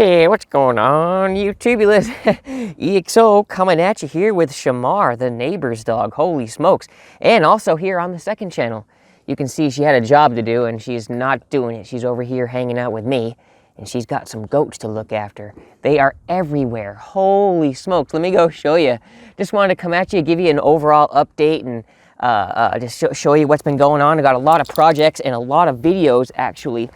Hey, what's going on, YouTubulous? EXO coming at you here with Shamar, the neighbor's dog. Holy smokes. And also here on the second channel, you can see she had a job to do and she's not doing it. She's over here hanging out with me and she's got some goats to look after. They are everywhere. Holy smokes. Let me go show you. Just wanted to come at you, give you an overall update and just show you what's been going on. I got a lot of projects and a lot of videos actually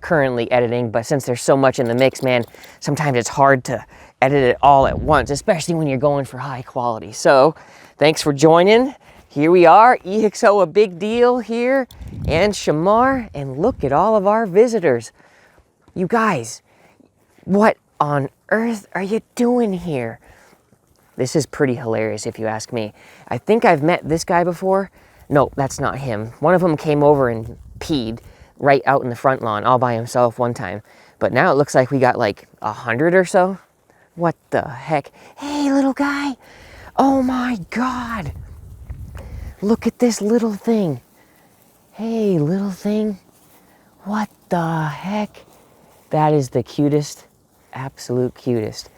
currently editing, but since there's so much in the mix, man, sometimes it's hard to edit it all at once, especially when you're going for high quality. So thanks for joining. Here we are, EXO, a big deal here, and Shamar, and look at all of our visitors. You guys, what on earth are you doing here? This is pretty hilarious if you ask me. I think I've met this guy before. No, that's not him. One of them came over and peed right out in the front lawn all by himself one time. But now it looks like we got like 100 or so. What the heck? Hey, little guy. Oh my God. Look at this little thing. Hey, little thing. What the heck? That is the cutest, absolute cutest.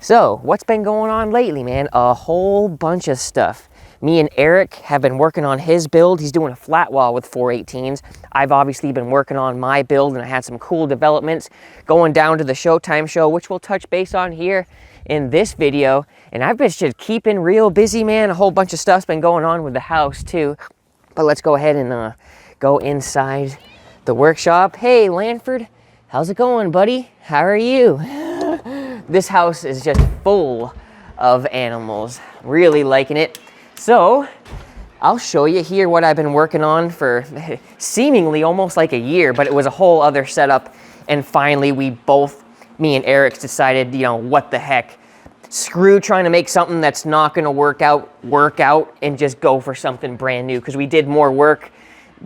So, what's been going on lately, man? A whole bunch of stuff. Me and Eric have been working on his build. He's doing a flat wall with 418s. I've obviously been working on my build, and I had some cool developments going down to the Showtime show, which we'll touch base on here in this video. And I've been just keeping real busy, man. A whole bunch of stuff's been going on with the house, too. But let's go ahead and go inside the workshop. Hey, Lanford. How's it going, buddy? How are you? This house is just full of animals. Really liking it. So, I'll show you here what I've been working on for seemingly almost like a year, but it was a whole other setup. And finally, me and Eric decided, you know, what the heck. Screw trying to make something that's not gonna work out, and just go for something brand new. Because we did more work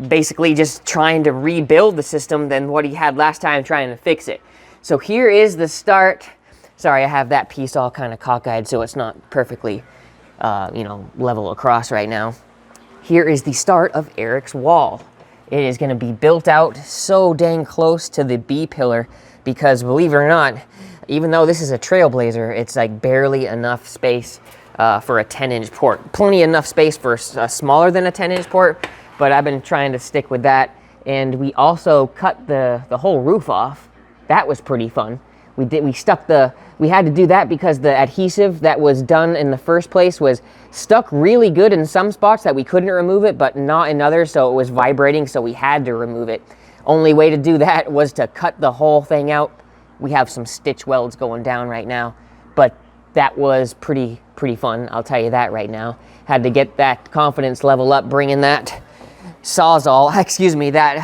basically just trying to rebuild the system than what he had last time trying to fix it. So here is the start. Sorry, I have that piece all kind of cockeyed so it's not perfectly, level across right now. Here is the start of Eric's wall. It is going to be built out so dang close to the B pillar because, believe it or not, even though this is a Trailblazer, it's like barely enough space for a 10-inch port. Plenty enough space for a smaller than a 10-inch port, but I've been trying to stick with that. And we also cut the whole roof off. That was pretty fun. We had to do that because the adhesive that was done in the first place was stuck really good in some spots that we couldn't remove it, but not in others, so it was vibrating, so we had to remove it. Only way to do that was to cut the whole thing out. We have some stitch welds going down right now, but that was pretty fun, I'll tell you that right now. Had to get that confidence level up, bringing that that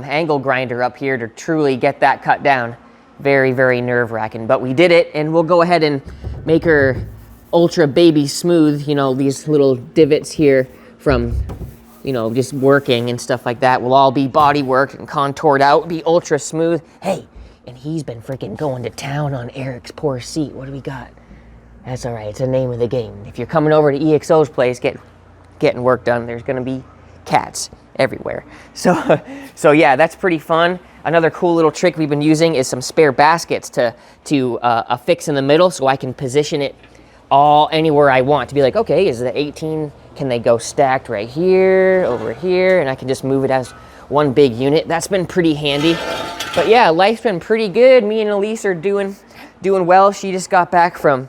angle grinder up here to truly get that cut down. Very, very nerve-wracking, but we did it, and we'll go ahead and make her ultra baby smooth. You know, these little divots here from, just working and stuff like that will all be body worked and contoured out, be ultra smooth. Hey, and he's been freaking going to town on Eric's poor seat. What do we got? That's all right. It's the name of the game. If you're coming over to EXO's place, getting work done, there's going to be cats everywhere. So yeah, that's pretty fun. Another cool little trick we've been using is some spare baskets to affix in the middle so I can position it all anywhere I want. To be like, okay, is the 18, can they go stacked right here, over here, and I can just move it as one big unit. That's been pretty handy. But yeah, life's been pretty good. Me and Elise are doing well. She just got back from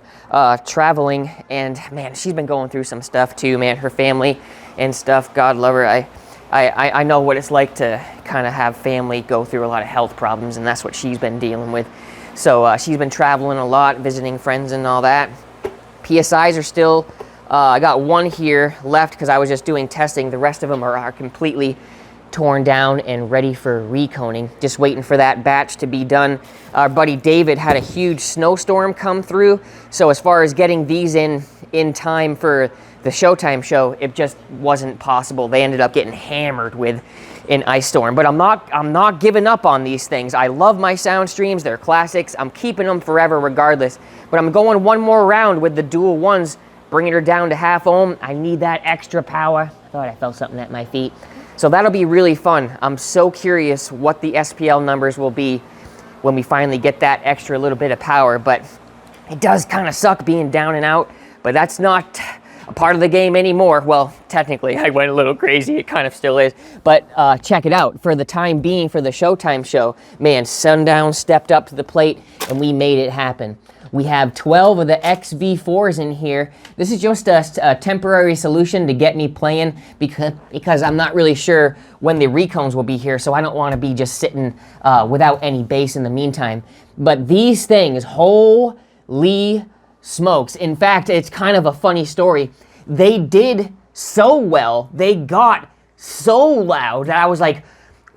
traveling, and man, she's been going through some stuff too, man. Her family and stuff, God love her. I know what it's like to kind of have family go through a lot of health problems, and that's what she's been dealing with. So she's been traveling a lot, visiting friends and all that. PSIs are still, I got one here left because I was just doing testing. The rest of them are completely torn down and ready for reconing. Just waiting for that batch to be done. Our buddy David had a huge snowstorm come through, so as far as getting these in time for the Showtime show, it just wasn't possible. They ended up getting hammered with an ice storm. But I'm not giving up on these things. I love my sound streams. They're classics. I'm keeping them forever regardless. But I'm going one more round with the dual ones, bringing her down to half ohm. I need that extra power. I thought I felt something at my feet. So that'll be really fun. I'm so curious what the SPL numbers will be when we finally get that extra little bit of power. But it does kind of suck being down and out, but that's not a part of the game anymore. Well, technically, I went a little crazy. It kind of still is. But check it out. For the time being, for the Showtime show, man, Sundown stepped up to the plate, and we made it happen. We have 12 of the Xv4s in here. This is just a temporary solution to get me playing because I'm not really sure when the recones will be here, so I don't want to be just sitting without any bass in the meantime. But these things, holy smokes. In fact, it's kind of a funny story. They did so well, they got so loud that I was like,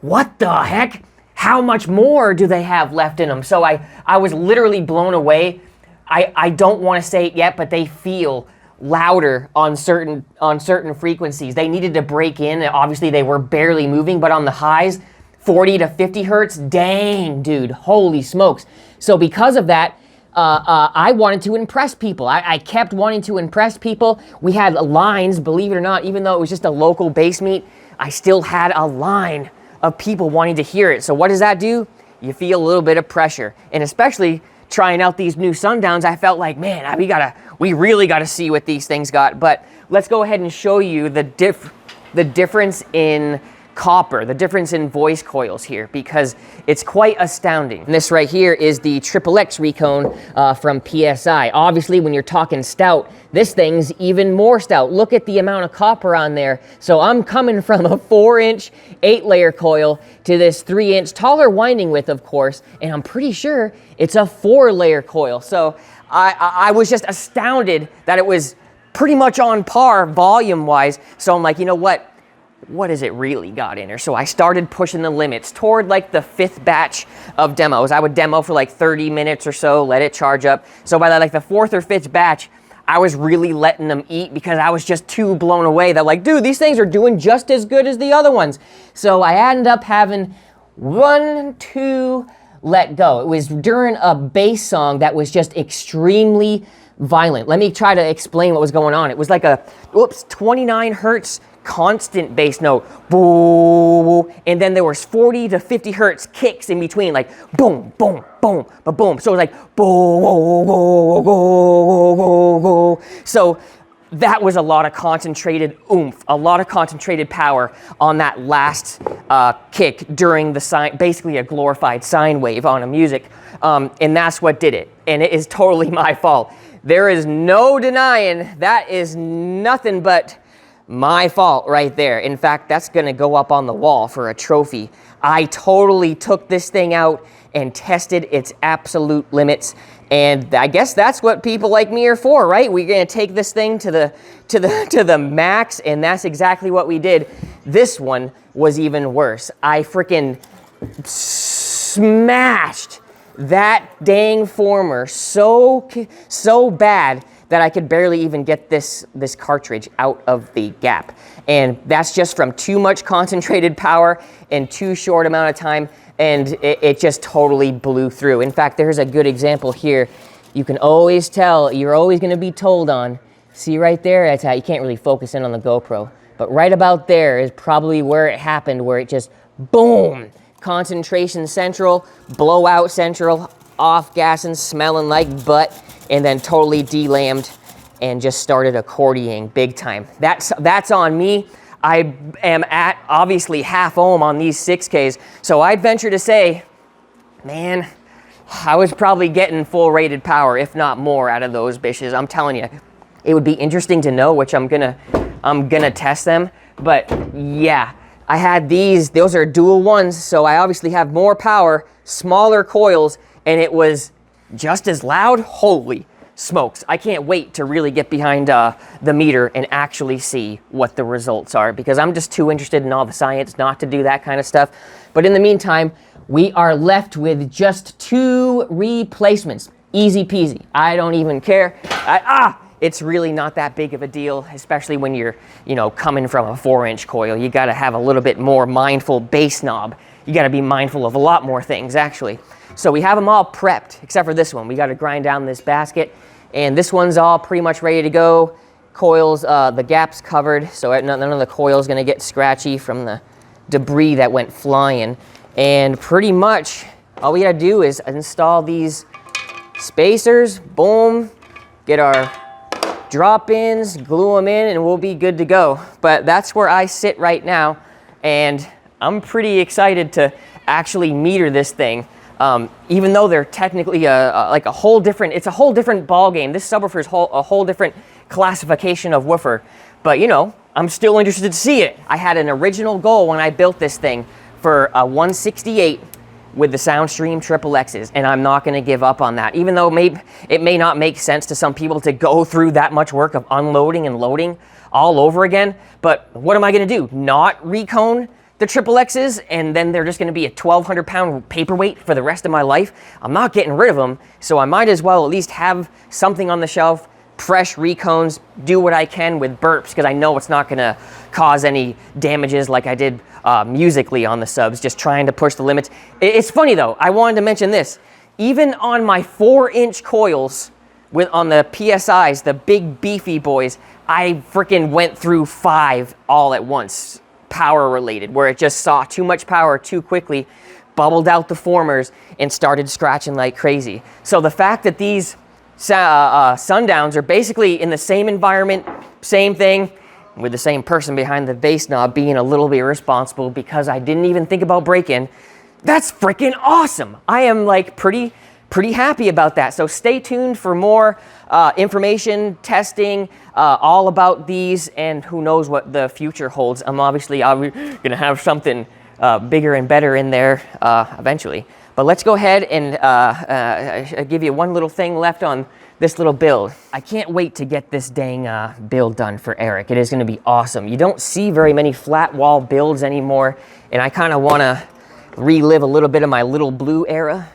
what the heck? How much more do they have left in them? So I was literally blown away. I don't want to say it yet, but they feel louder on certain frequencies. They needed to break in. Obviously, they were barely moving, but on the highs, 40 to 50 hertz, dang, dude, holy smokes. So because of that, I wanted to impress people. I kept wanting to impress people. We had lines, believe it or not, even though it was just a local bass meet, I still had a line of people wanting to hear it. So what does that do? You feel a little bit of pressure. And especially trying out these new Sundowns, I felt like, man, we really gotta see what these things got. But let's go ahead and show you the difference in copper, the difference in voice coils here, because it's quite astounding. And this right here is the XXX Recone from PSI. Obviously, when you're talking stout, this thing's even more stout. Look at the amount of copper on there. So I'm coming from a 4-inch 8-layer coil to this 3-inch taller winding width, of course, and I'm pretty sure it's a 4-layer coil. So I was just astounded that it was pretty much on par volume-wise. So I'm like, you know what has it really got in her? So I started pushing the limits toward like the 5th batch of demos. I would demo for like 30 minutes or so, let it charge up. So by like the 4th or 5th batch, I was really letting them eat because I was just too blown away that like, dude, these things are doing just as good as the other ones. So I ended up having 1, 2, let go. It was during a bass song that was just extremely violent. Let me try to explain what was going on. It was like a, 29 hertz constant bass note, boo, and then there was 40 to 50 hertz kicks in between, like boom, boom, boom, ba boom. So it was like boom, boom, boom, boom, boom. So that was a lot of concentrated oomph, a lot of concentrated power on that last kick during the sine, basically a glorified sine wave on a music, and that's what did it. And it is totally my fault. There is no denying that is nothing but my fault right there. In fact, that's gonna go up on the wall for a trophy. I totally took this thing out and tested its absolute limits, and I guess that's what people like me are for, right? We're gonna take this thing to the max, and that's exactly what we did. This one was even worse. I freaking smashed that dang former so bad that I could barely even get this cartridge out of the gap. And that's just from too much concentrated power in too short amount of time, and it just totally blew through. In fact, there's a good example here. You can always tell, you're always gonna be told on, see right there, that's how you can't really focus in on the GoPro, but right about there is probably where it happened, where it just, boom, concentration central, blowout central, off gassing, smelling like butt, and then totally delammed and just started accordioning big time. That's on me. I am at obviously half ohm on these 6Ks, so I'd venture to say, man, I was probably getting full rated power, if not more, out of those bitches. I'm telling you, it would be interesting to know, which I'm gonna test them. But yeah, I had these, those are dual ones, so I obviously have more power, smaller coils, and it was just as loud. Holy smokes. I can't wait to really get behind the meter and actually see what the results are, because I'm just too interested in all the science not to do that kind of stuff. But in the meantime, we are left with just 2 replacements. Easy peasy. I don't even care. It's really not that big of a deal, especially when you're, coming from a 4-inch coil. You got to have a little bit more mindful bass knob. You got to be mindful of a lot more things, actually. So we have them all prepped, except for this one. We got to grind down this basket, and this one's all pretty much ready to go. Coils, the gap's covered, so none of the coil's going to get scratchy from the debris that went flying. And pretty much All we gotta do is install these spacers, boom, get our drop-ins, glue them in, and we'll be good to go. But that's where I sit right now, and I'm pretty excited to actually meter this thing. Even though they're technically like a whole different, it's a whole different ball game. This subwoofer is a whole different classification of woofer. But you know, I'm still interested to see it. I had an original goal when I built this thing for a 168 with the Soundstream Triple X's, and I'm not gonna give up on that. Even though it may not make sense to some people to go through that much work of unloading and loading all over again, but what am I gonna do? Not recone the Triple X's, and then they're just gonna be a 1,200 pound paperweight for the rest of my life? I'm not getting rid of them, so I might as well at least have something on the shelf, fresh recones, do what I can with burps, because I know it's not gonna cause any damages like I did musically on the subs, just trying to push the limits. It's funny though, I wanted to mention this. Even on my 4-inch coils on the PSIs, the big beefy boys, I freaking went through 5 all at once, power related, where it just saw too much power too quickly, bubbled out the formers, and started scratching like crazy. So the fact that these Sundowns are basically in the same environment, same thing, with the same person behind the bass knob being a little bit irresponsible because I didn't even think about break-in, that's freaking awesome. I am like pretty happy about that. So stay tuned for more information, testing, all about these, and who knows what the future holds. I'm gonna have something bigger and better in there eventually. But let's go ahead and give you one little thing left on this little build. I can't wait to get this dang build done for Eric. It is gonna be awesome. You don't see very many flat wall builds anymore, and I kinda wanna relive a little bit of my Little Blue era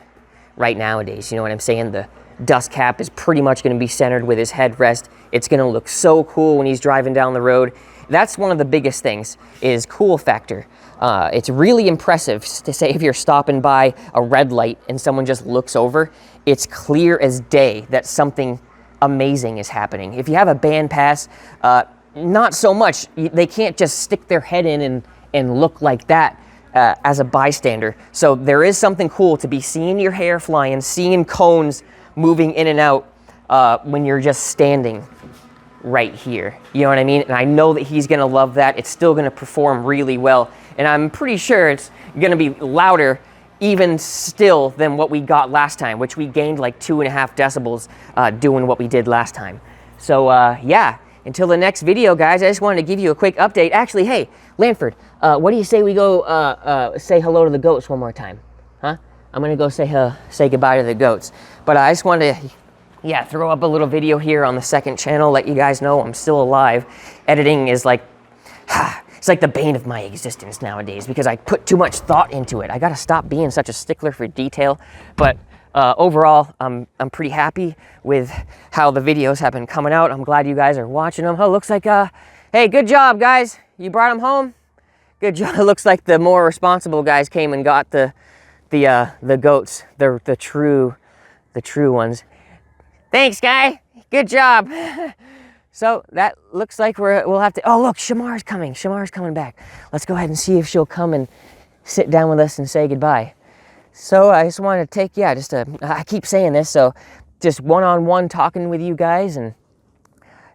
right nowadays. You know what I'm saying? The dust cap is pretty much gonna be centered with his headrest. It's gonna look so cool when he's driving down the road. That's one of the biggest things, is cool factor. It's really impressive to say if you're stopping by a red light and someone just looks over, it's clear as day that something amazing is happening. If you have a band pass, not so much. They can't just stick their head in and look like that as a bystander. So there is something cool to be seeing your hair flying, seeing cones moving in and out when you're just standing right here. You know what I mean? And I know that he's gonna love that. It's still gonna perform really well. And I'm pretty sure it's gonna be louder even still than what we got last time, which we gained like 2.5 decibels doing what we did last time. So yeah, until the next video, guys, I just wanted to give you a quick update. Actually, hey, Lanford, what do you say we go say hello to the goats one more time? Huh? I'm gonna go say goodbye to the goats. But I just wanted to, yeah, throw up a little video here on the second channel, let you guys know I'm still alive. Editing is like, it's like the bane of my existence nowadays because I put too much thought into it. I gotta stop being such a stickler for detail. But overall, I'm pretty happy with how the videos have been coming out. I'm glad you guys are watching them. Oh, looks like, hey, good job, guys. You brought them home? Good job. It looks like the more responsible guys came and got the goats, the true ones. Thanks, guy. Good job. So that looks like we'll have to, oh look, Shamar's coming. Shamar's coming back. Let's go ahead and see if she'll come and sit down with us and say goodbye. So I just want to take, yeah, I keep saying this, so just one-on-one talking with you guys and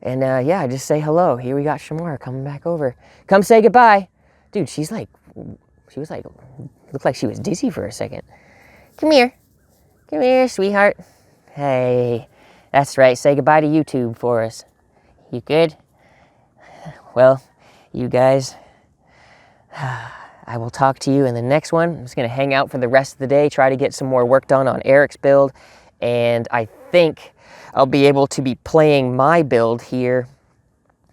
yeah, just say hello. Here we got Shamar coming back over. Come say goodbye. Dude, she was like, looked like she was dizzy for a second. Come here, sweetheart. Hey, that's right, say goodbye to YouTube for us. You good? Well, you guys, I will talk to you in the next one. I'm just gonna hang out for the rest of the day, try to get some more work done on Eric's build, and I think I'll be able to be playing my build here,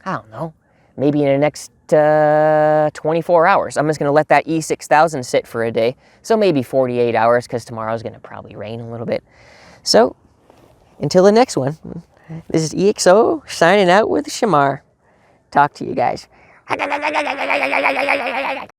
I don't know, maybe in the next 24 hours. I'm just gonna let that E6000 sit for a day, so maybe 48 hours, because tomorrow's gonna probably rain a little bit. So, until the next one, this is EXO signing out with Shamar. Talk to you guys.